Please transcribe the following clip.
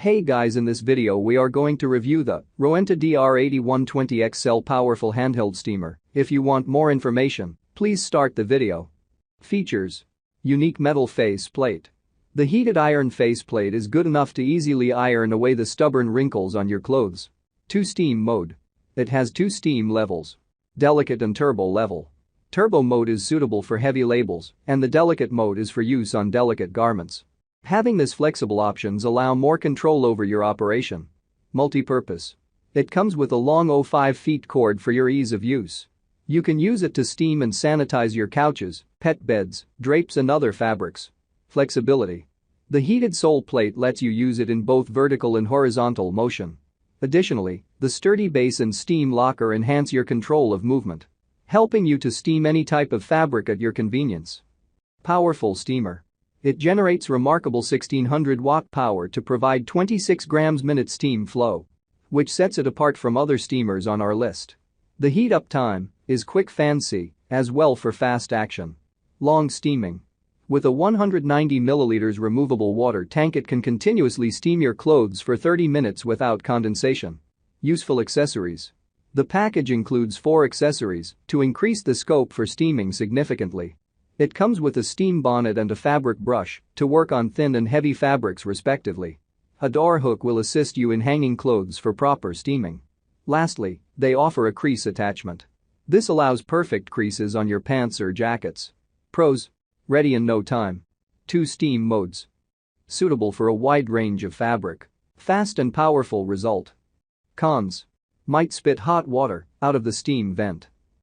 Hey guys, in this video we are going to review the Rowenta DR8120 X-Cel powerful handheld steamer. If you want more information, please start the video. Features: unique metal face plate. The heated iron face plate is good enough to easily iron away the stubborn wrinkles on your clothes. 2 steam mode. It has 2 steam levels. Delicate and turbo level. Turbo mode is suitable for heavy labels, and the delicate mode is for use on delicate garments. Having this flexible options allow more control over your operation. Multi-purpose. It comes with a long 05 feet cord for your ease of use. You can use it to steam and sanitize your couches, pet beds, drapes and other fabrics. Flexibility. The heated Soleplate lets you use it in both vertical and horizontal motion. Additionally, the sturdy base and steam locker enhance your control of movement, helping you to steam any type of fabric at your convenience. Powerful steamer. It generates remarkable 1600 watt power to provide 26 grams/minute steam flow, which sets it apart from other steamers on our list. The heat-up time is quick fancy as well for fast action. Long steaming. With a 190 milliliters removable water tank, it can continuously steam your clothes for 30 minutes without condensation. Useful accessories. The package includes 4 accessories to increase the scope for steaming significantly. It comes with a steam bonnet and a fabric brush to work on thin and heavy fabrics respectively. A door hook will assist you in hanging clothes for proper steaming. Lastly, they offer a crease attachment. This allows perfect creases on your pants or jackets. Pros: ready in no time. 2 steam modes. Suitable for a wide range of fabric. Fast and powerful result. Cons: might spit hot water out of the steam vent.